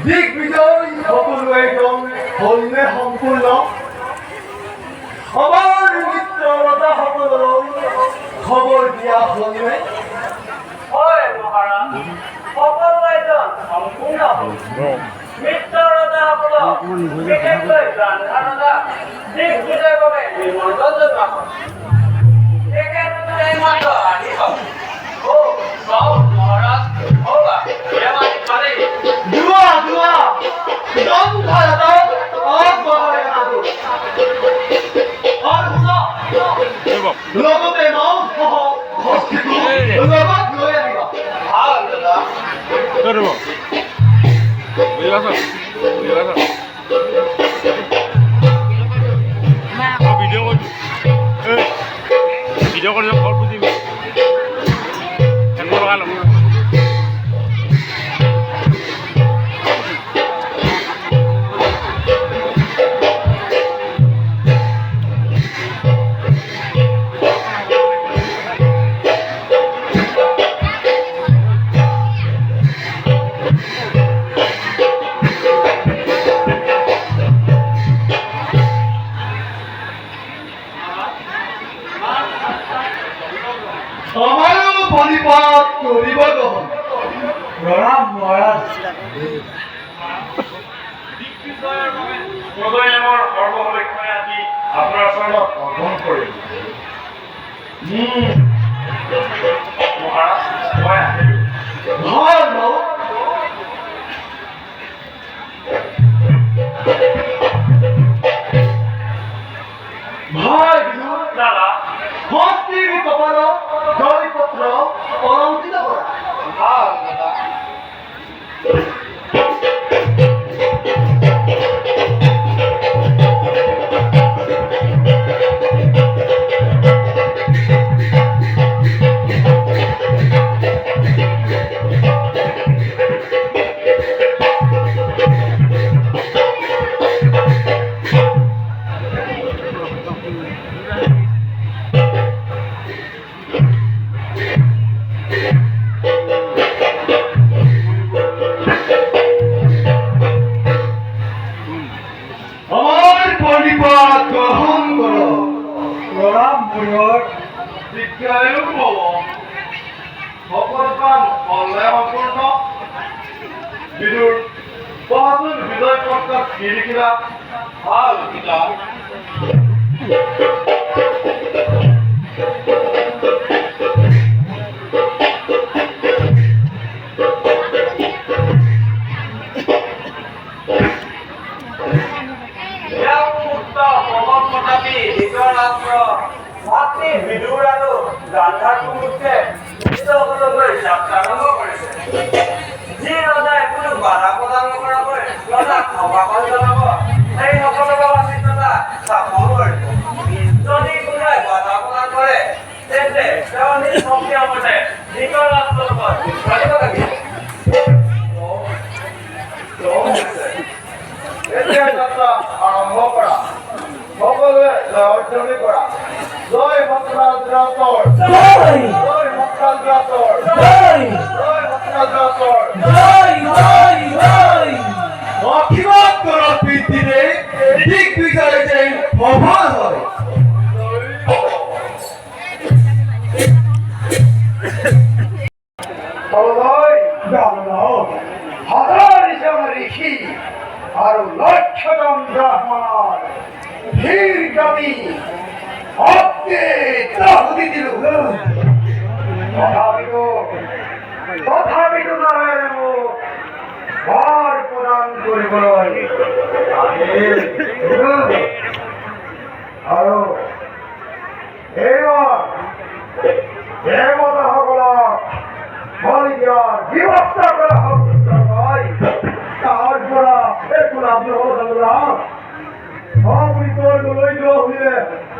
দিগ্বিজয় সকলো একদম হলনে সম্পূৰ্ণ আমাৰ মিত্ৰতাসকললৈ খবৰ দিয়া হলনে? হয় মহাৰাজ, সকলো একদম সম্পূৰ্ণ মিত্ৰতাসকলক বিশেষকৈ গান্ধাৰতা দিগ্বিজয়ৰ বাবে নিমন্ত্ৰণ জনোৱা হ'ল। তেখেতলোকে এইমাত্ৰ আহি হ'ল। মহাৰাজ যোৱা যোৱা গান্ধাৰতাক আগবঢ়াই আনো। লগতে মাউসসহ বস্তুটো লগত লৈ আনিবা। ভাল দাদা। ভিডিঅ' কৰি ঘৰ বুজিবি লগাই ল'ম। আমাৰো বলিপাত কৰিব গ্ৰহণ। প্ৰণাম মহাৰাজ। দিগ্বিজয়ৰ বাবে সদয় নামৰ সৰ্বসলক্ষণে আজি আপোনাৰ চৰণত অৰ্পণ কৰিম। মহাৰাজ মই আহিলোঁ। ভাল ন? ভাল বিদুৰ দাদা হস্তিৰ কপালত জয়পত্ৰ অলংকৃত কৰা। ভাল দাদা। আমাৰ বলিপাত গ্ৰহণ কৰক। প্ৰণাম মূৰৰ দীৰ্ঘায়ু ভৱ। সকলো কাম হলনে সম্পূৰ্ণ? বিদুৰ পহাচোন বিজয় পত্ৰত কি লিখিলা? ভাল পিতা। ভাতৃ বিদুৰ আৰু গান্ধাৰ মুখে সকলোলৈ যাত্ৰা আৰম্ভ কৰিছে। যি ৰজাই কোনো বাধা প্ৰদান নকৰাকৈ ৰজাক সভাখন জনাব, সেই সকলোকে বাচিতা স্থাপন কৰিব। যদি কোনোবাই বাধা প্ৰদান কৰে তেন্তে তেওঁ নিজ শক্তি মতে নিজৰ ৰাষ্ট্ৰৰ লগত যুদ্ধ লাগিব। এতিয়া যাত্ৰা আৰম্ভ কৰা। সকলোৱে জয়ধ্বনি কৰা। জয় মৎস্যাগ্ৰাতৰ জয়, জয় মৎস্যাগ্ৰাতৰ জয়, জয় মৎস্যাগ্ৰাতৰ জয়, জয়, জয়। অখিলত কৰা পৃথিৱীৰে দিগ্বিজয় যে সফল হয়। ঋষি আৰু লক্ষজন ব্ৰাহ্মণৰ ধীৰ গতি তথাপিতো নাৰায়ণে মোক বৰ প্ৰদান কৰিবলৈ আৰু এইবাৰ দেৱতাসকলক বলি দিয়াৰ ব্যৱস্থা কৰা হয়। তাৰ পৰা একো লাভ নহ'ল। আপুনি তোৰ লৈ যোৱা শুনিলে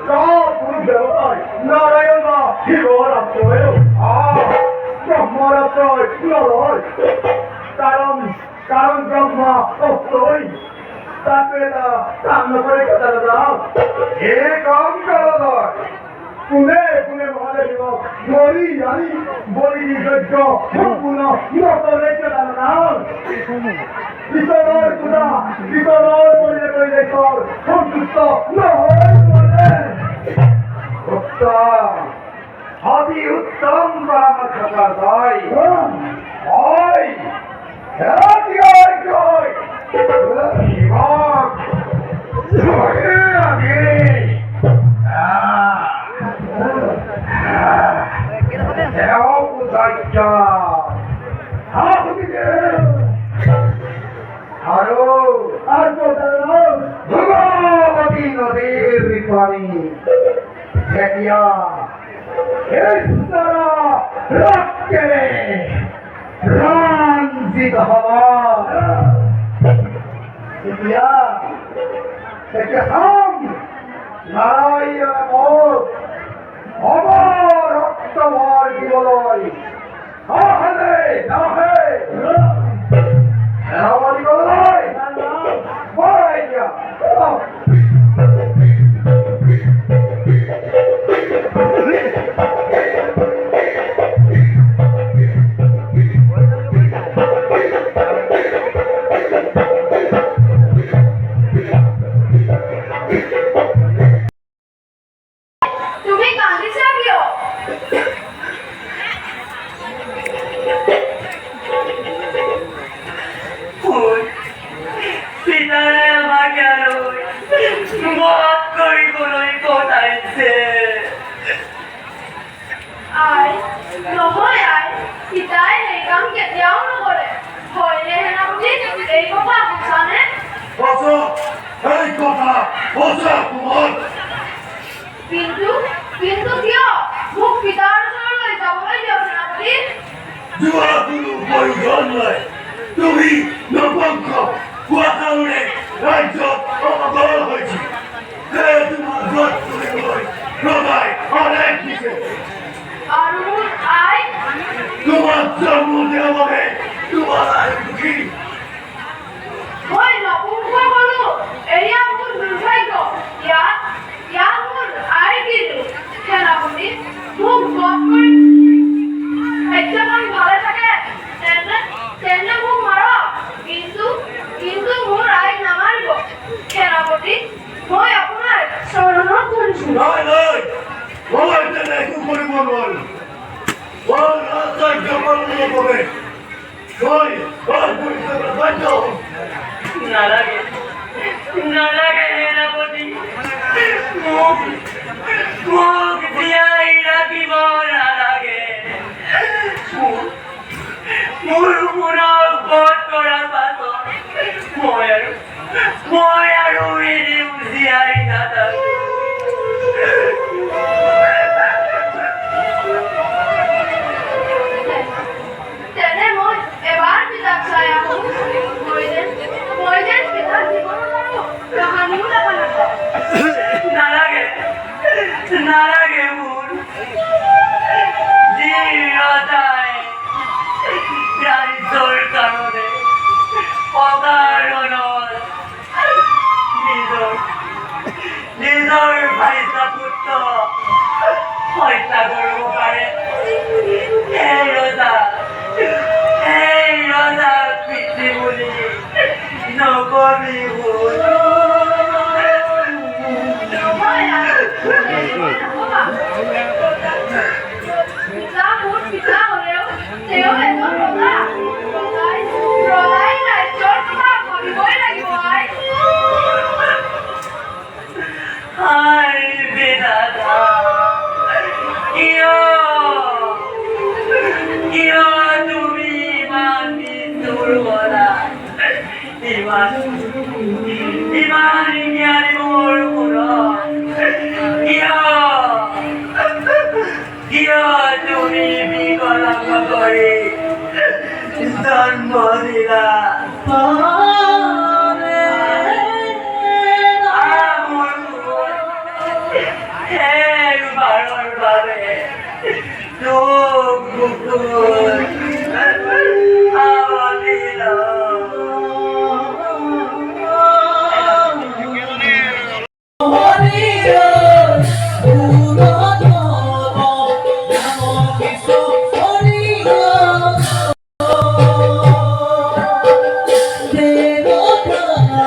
কাৰ কোনো ব্যৱসায় নাৰায়ণ বা শিৱৰ আশ্ৰয় ব্ৰহ্মৰ আশ্ৰয় নলয়। কাৰণ ব্ৰহ্মা অশ্ৰয় তাকে এটা কাম নকৰে কথা। এই কাম কৰা কোনে কোনে মহাদেৱক ধৰি আনি বলি দি যজ্ঞ সম্পূৰ্ণ নকৰে কথা। বিকলৰ কৰিলে কৰিলে তোৰ সন্তুষ্ট নহয় মানে উত্তম অতি উত্তম পৰামৰ্শ যায় হয় ভগৱতী নদীৰ পানী যেতিয়া ৰক্তেৰে ৰঞ্জিত হব তেতিয়া চাম নাৰায়ণে মোক ৰক্ত ভৰ দিবলৈ নাহে নাহে দিবলৈ এতিয়া তুমি কান্দিছা কিয়? পিতাৰে আমাকে আৰু বধ কৰিবলৈ পঠাইছে। আই নহয় আই পিতাই সেই কাম কেতিয়াও নকৰে হয়নে সেনাপতি এই কথা সঁচানে? এই কথা সঁচা কুমাৰ কিন্তু কিন্তু কিয় মোক পিতাৰ ওচৰলৈ যাবলৈ দিয়ক সেনাপতি। যোৱা কোনো প্ৰয়োজন নাই তুমি নপক্ষ কোৱা কাৰণে ৰাজ্যত অমগল হৈছে তোমাৰ বধ কৰিবলৈ ৰজাই আদেশ দিছে আৰু মোৰ আই তোমাক জন্ম দিয়াৰ বাবে তোমাৰ আই দুখী মই নপুংসক হ'লো এয়া মোৰ দুৰ্ভাগ্য ইয়াত মোৰ আই কিন্তু সেনাপতি মোক বধ কৰি এতিয়া মই ভালে থাকে তেনে মোক মাৰক কিন্তু মোৰ আইক নামাৰিব সেনাপতি মই আপোনাৰ চৰণত ধৰিছো। নাই মই তেনে একো কৰিব নোৱাৰো মই ৰাজ্য পালনৰ বাবে মই কৰিবলৈ বাধ্য হ'ম নালাগে নালাগে সেনাপতি মোক জীয়াই ৰাখিব নালাগে মোৰ শুনক বধ কৰাৰ পাছত মই আৰু এদিন জীয়াই নাথাকো। তেনে মই এবাৰ পিতাক চাই আহো মই যেন পিতাক জীৱনত আৰু কাহানিও নাপাওঁ। নালাগে নালাগে মোৰ যি ৰজাই ৰাজ্যৰ কাৰণে অকাৰণত নিজৰ ভাইচা পুত্ৰ হত্যা কৰিব পাৰে এই ৰজা পিতৃ বুলি নকবি ভুল পিতা মোৰ পিতা হ'লেও তেওঁ এজন ৰজা ৰজাই ৰাজ্যৰ কথা ভাবিবই লাগিব আই। হাই বিধাতা কিয় তুমি ইমান নিষ্ঠুৰ কৰা ইমান জ্ঞানী মোৰ কিয় তুমি বিকলাঙ্গ কৰি জন্ম দিলা বাৰৰ বাবে দুখ বুকুত আৱদিল Devo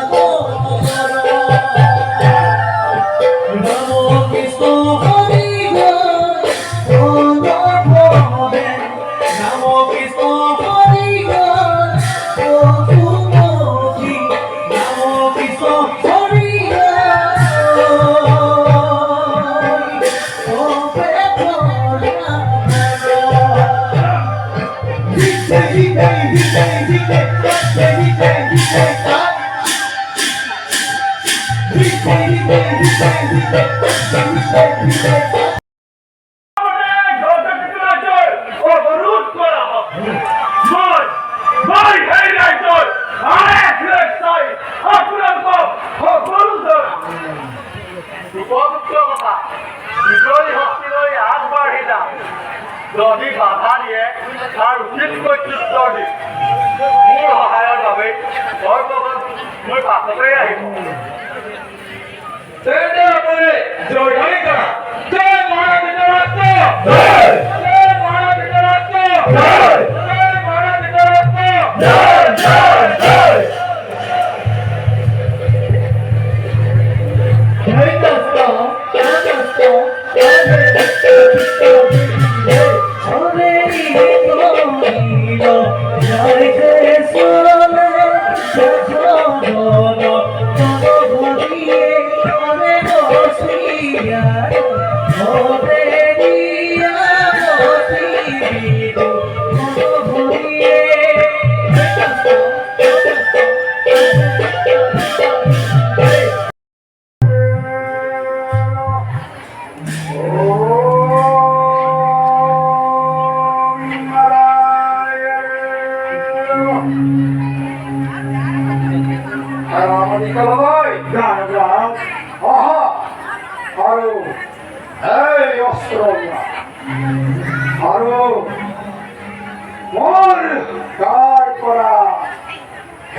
অবৰোধ কৰা হবে মই মই সেই ৰাজ্যৰ আৰেক চাই আপোনালোকক সকলো জনাম উপযুক্ত কথা বিজয়ী শক্তিলৈ আগবাঢ়ি যাম যদি বাধা দিয়ে তাৰ উচিত প্ৰত্যুত্তৰ দিম মোৰ সহায়ৰ বাবে বৰ্তমান মই পাছতেই আহিম জয় মহাৰাজ আৰু মোৰ গাৰ পৰা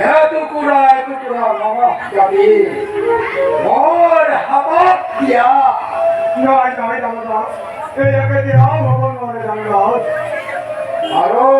এটুকুৰা নমক যাবি মোৰ হাতত দিয়া নহয় দামোদৰ এই একে দিয়া হ'ব নোৱাৰে দামোদৰ আৰু